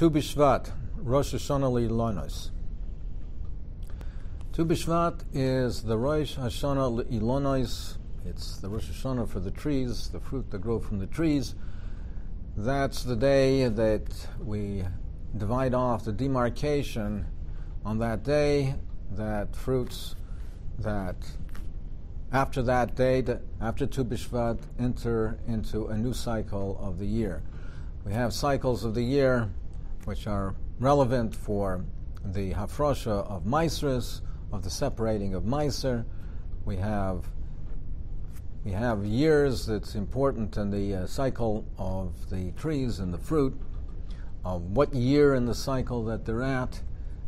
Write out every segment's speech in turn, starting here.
Tu B'Shvat, Rosh Hashanah Lailnos. Tu B'Shvat is the Rosh Hashanah Lailnos. It's the Rosh Hashanah for the trees, the fruit that grow from the trees. That's the day that we divide off the demarcation on that day, that fruits that after that day, after Tu B'Shvat, enter into a new cycle of the year. We have cycles of the year which are relevant for the hafrosha of maisris, of the separating of maiser. We have years that's important in the cycle of the trees and the fruit, of what year in the cycle that they're at.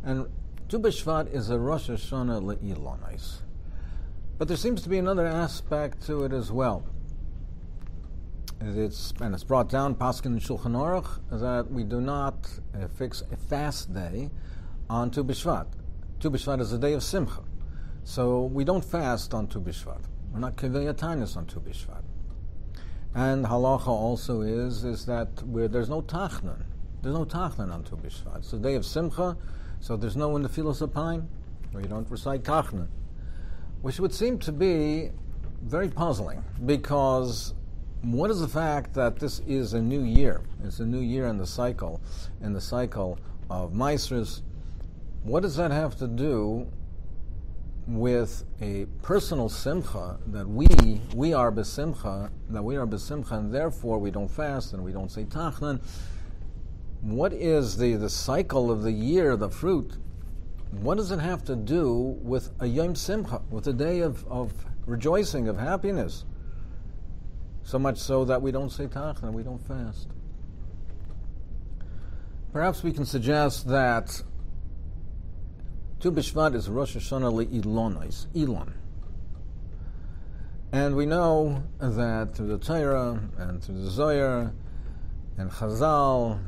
And Tu B'Shvat is a Rosh Hashanah Lailnos. But there seems to be another aspect to it as well. It's brought down, Paskin and Shulchan Aruch, that we do not fix a fast day on Tu B'Shvat. Tu B'Shvat is a day of Simcha. So we don't fast on Tu B'Shvat. We're not Kivei Tainus on Tu B'Shvat. And halacha also is that there's no tachnan. There's no tachnan on Tu B'Shvat. It's a day of Simcha, so there's no in the Filos Apayim, where you don't recite tachnan. Which would seem to be very puzzling, because what is the fact that this is a new year? It's a new year in the cycle of Maisris. What does that have to do with a personal simcha that we are besimcha, and therefore we don't fast and we don't say tachnan? What is the cycle of the year, the fruit? What does it have to do with a Yom Simcha, with a day of rejoicing, of happiness? So much so that we don't say tachna, we don't fast. Perhaps we can suggest that Tu B'Shvat is Rosh Hashanah Lailnos, Elon. And we know that through the Torah and through the Zohar and Chazal,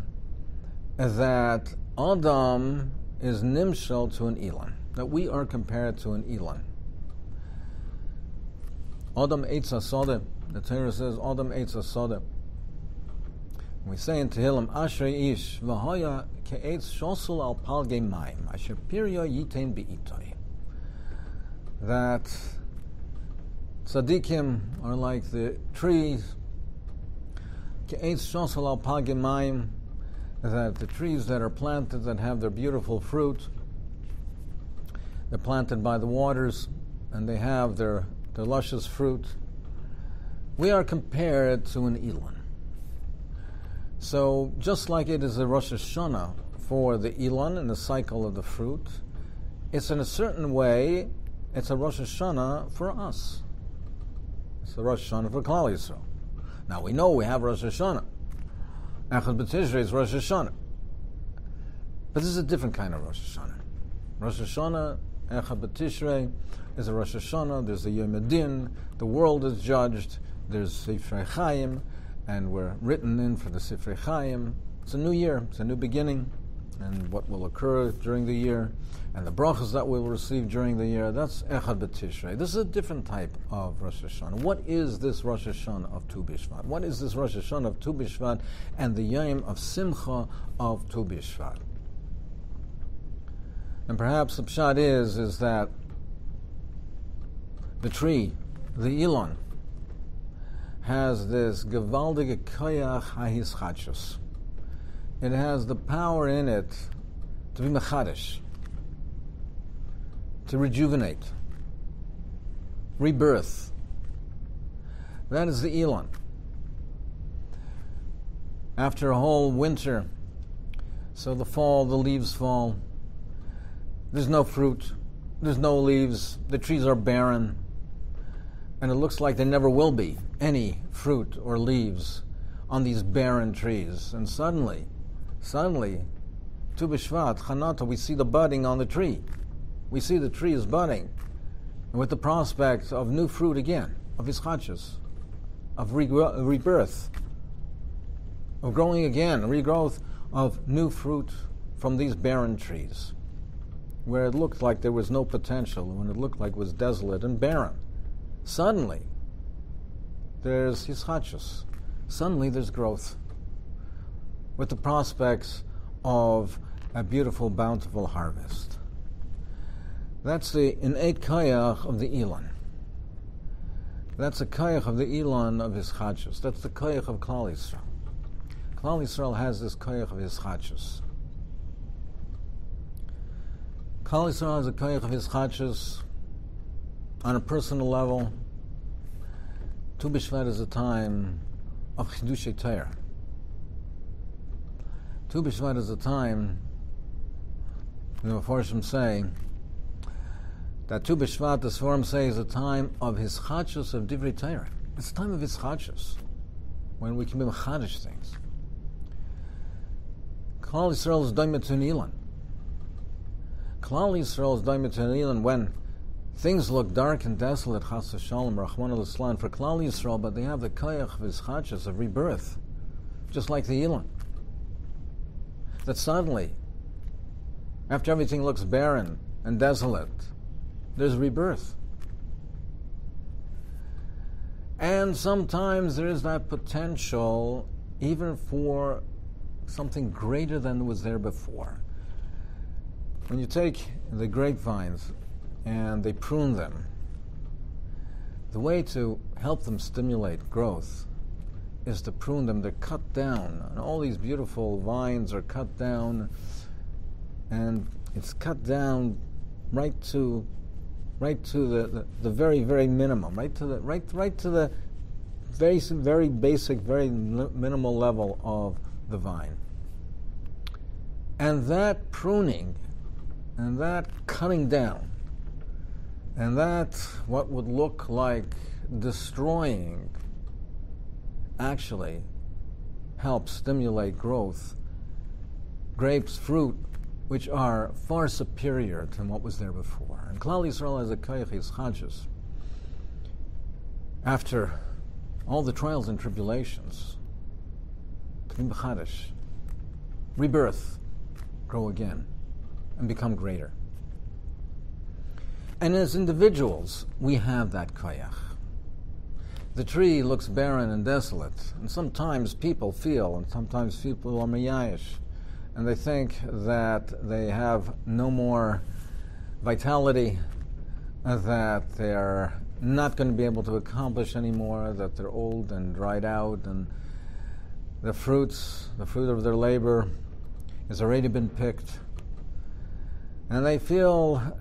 that Adam is nimshal to an Elon, that we are compared to an Elon. Adam Eitz HaSodeh, the Torah says, Adam Eitz HaSodeh. We say in Tehillim, Ashrei Ish, V'haya ke'etz shosul al palgei mayim, asher pirya yitain be'itoi. That tzaddikim are like the trees, ke'etz shosul al palgei mayim, that the trees that are planted, that have their beautiful fruit, they're planted by the waters, and they have their luscious fruit. We are compared to an Elon. So just like it is a Rosh Hashanah for the Elon and the cycle of the fruit, it's in a certain way, it's a Rosh Hashanah for us. It's a Rosh Hashanah for Klal Yisrael. Now we know we have Rosh Hashanah. Echad B'Tishrei is Rosh Hashanah. But this is a different kind of Rosh Hashanah. Rosh Hashanah, Echad B'Tishrei, is a Rosh Hashanah. There's a Yom Adin. The world is judged. There's Sifrei Chaim, and we're written in for the Sifrei Chaim. It's a new year. It's a new beginning. And what will occur during the year, and the brachas that we'll receive during the year, that's Echad B'Tishrei. This is a different type of Rosh Hashanah. What is this Rosh Hashanah of Tu B'Shvat? What is this Rosh Hashanah of Tu B'Shvat and the Yom of Simcha of Tu B'Shvat? And perhaps the pshat is that the tree, the Elon, has this gewaldige koyach hahischachus. It has the power in it to be mechadish, to rejuvenate, rebirth. That is the Elon. After a whole winter, so the fall, the leaves fall. There's no fruit, there's no leaves, the trees are barren, and it looks like there never will be any fruit or leaves on these barren trees. And suddenly, Tu B'Shvat, Chanata, we see the budding on the tree. We see the tree is budding, and with the prospect of new fruit again, of ischachus, of rebirth, of growing again, regrowth of new fruit from these barren trees, where it looked like there was no potential, when it looked like it was desolate and barren. Suddenly, there's ischachus. Suddenly, there's growth, with the prospects of a beautiful, bountiful harvest. That's the innate koyach of the Elon. That's the koyach of the Elon of his chachus. That's the koyach of Klal Yisrael. Klal Yisrael has this koyach of his chachus. Klal Yisrael has a koyach of his chachus on a personal level. Tu B'Shvat is a time of Chidushei Torah. Tu B'Shvat is a time, the Mefarshim say, that Tu B'Shvat, the Sforim say, is a time of his chachus of Divrei Torah. It's a time of his chachus, when we can be mechadish things. Klal Yisrael is doimet to an Elon. Klal Yisrael is doimet to an Elon when things look dark and desolate, chas v'shalom, Rachmana litzlan, for Klal Yisrael, but they have the koyach of his chachus of rebirth, just like the Elon. That suddenly, after everything looks barren and desolate, there's rebirth. And sometimes there is that potential even for something greater than was there before. When you take the grapevines and they prune them, the way to help them stimulate growth is to prune them. They're cut down, and all these beautiful vines are cut down, and it's cut down right to the very, very minimum, right to the very, very basic, very minimal level of the vine. And that pruning and that cutting down and that what would look like destroying actually helps stimulate growth, grapes, fruit, which are far superior to what was there before. And Klal Yisrael has a koyach his chachus. After all the trials and tribulations, to be mechadish, rebirth, grow again, and become greater. And as individuals, we have that koyach. The tree looks barren and desolate, and sometimes people feel, and sometimes people are meyayish, and they think that they have no more vitality, that they're not going to be able to accomplish anymore, that they're old and dried out, and the fruit of their labor has already been picked. And they feel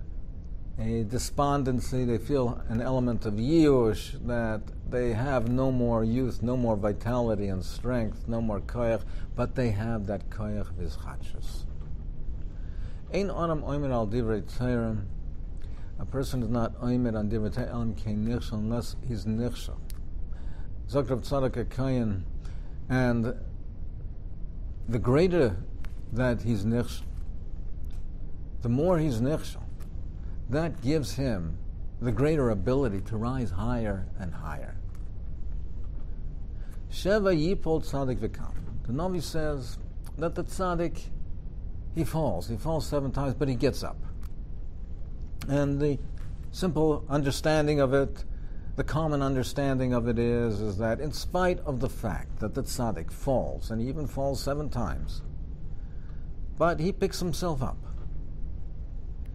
a despondency, they feel an element of yiush, that they have no more youth, no more vitality and strength, no more koyach, but they have that koyach of his chachus. Ein adam oimer al divrei Torah. A person is not oimer on divrei Torah elam kein nichshel, unless he's nichshel. Zok Rav Tzadok HaKohen, and the greater that he's nichshel, the more he's nichshel, that gives him the greater ability to rise higher and higher. Sheva yipol tzaddik v'kam. The Navi says that the tzaddik, he falls 7 times, but he gets up. And the simple understanding of it, the common understanding of it is that in spite of the fact that the tzaddik falls, and he even falls 7 times, but he picks himself up.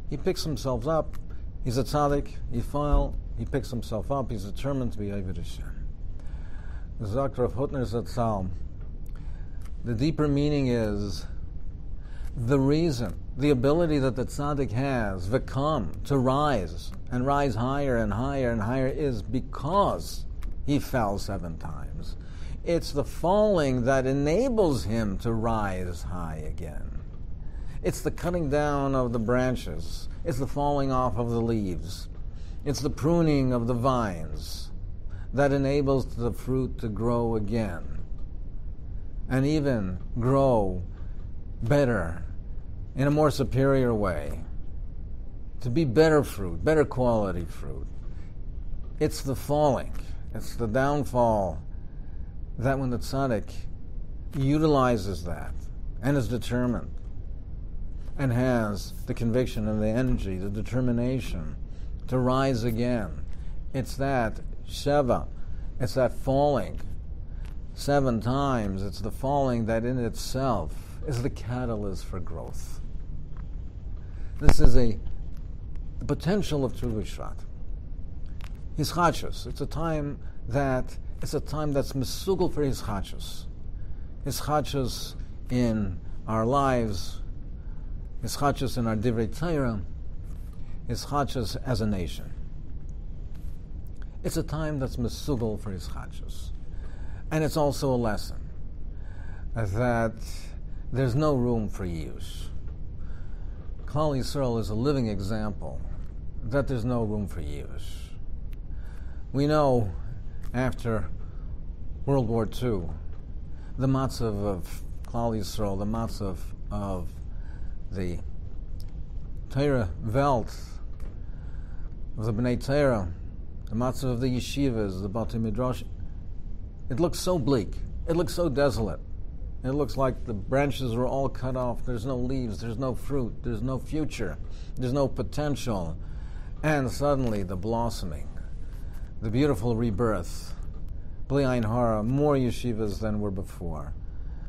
He picks himself up. He's a tzaddik. He fell. He picks himself up. He's determined to be Oved Hashem. The Zakr of Hutner Zatzal. The deeper meaning is the reason, the ability that the tzaddik has, v'kam, to rise and rise higher and higher and higher, is because he fell 7 times. It's the falling that enables him to rise high again. It's the cutting down of the branches. It's the falling off of the leaves. It's the pruning of the vines that enables the fruit to grow again and even grow better in a more superior way, to be better fruit, better quality fruit. It's the falling, it's the downfall, that when the tzaddik utilizes that and is determined and has the conviction and the energy, the determination to rise again, it's that sheva, it's that falling 7 times, it's the falling that in itself is the catalyst for growth. This is the potential of Tu B'Shvat. Hischachus. It's a time that's mesugal for hischachus. Hischachus in our lives, hischachus in our divrei Torah, hischachus as a nation. It's a time that's mesugal for hischachus. And it's also a lesson that there's no room for yish. Klal Yisrael is a living example that there's no room for yish. We know after World War II, the matzav of Klal Yisrael, the matzav of the Torah Welt, of the Bnei Torah, the matzav of the yeshivas, the Batei Midrash, it looks so bleak. It looks so desolate. It looks like the branches were all cut off. There's no leaves. There's no fruit. There's no future. There's no potential. And suddenly the blossoming, the beautiful rebirth. Bli Ayin Hara, more yeshivas than were before.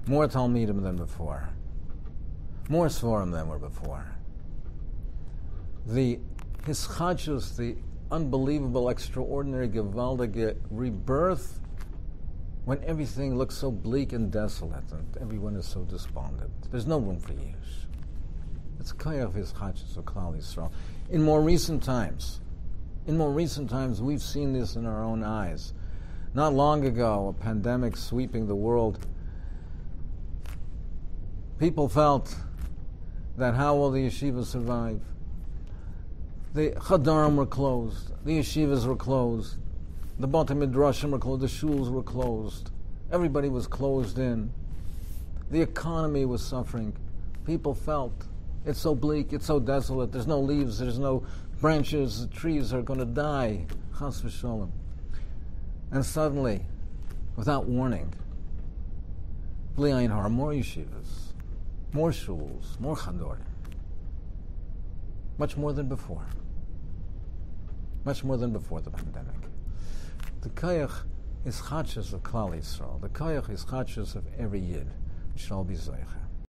More Talmidim than before. More Sforim than were before. The hischachus, the unbelievable, extraordinary, gewaldige rebirth, when everything looks so bleak and desolate and everyone is so despondent. There's no room for yish. It's koyach hischachus of Klal Yisrael. In more recent times, we've seen this in our own eyes. Not long ago, a pandemic sweeping the world, people felt that how will the yeshivas survive? The chadarim were closed, the yeshivas were closed, the Batei Midrashim were closed, the shuls were closed, everybody was closed in. The economy was suffering. People felt it's so bleak, it's so desolate, there's no leaves, there's no branches, the trees are going to die. Chas v'sholem. And suddenly, without warning, Bli Ayin Hara, more yeshivas, more shuls, more chadorim. Much more than before. Much more than before the pandemic. The koyach is chachas of Klal Yisrael. The koyach is chachas of every yid. Shall be zeicha.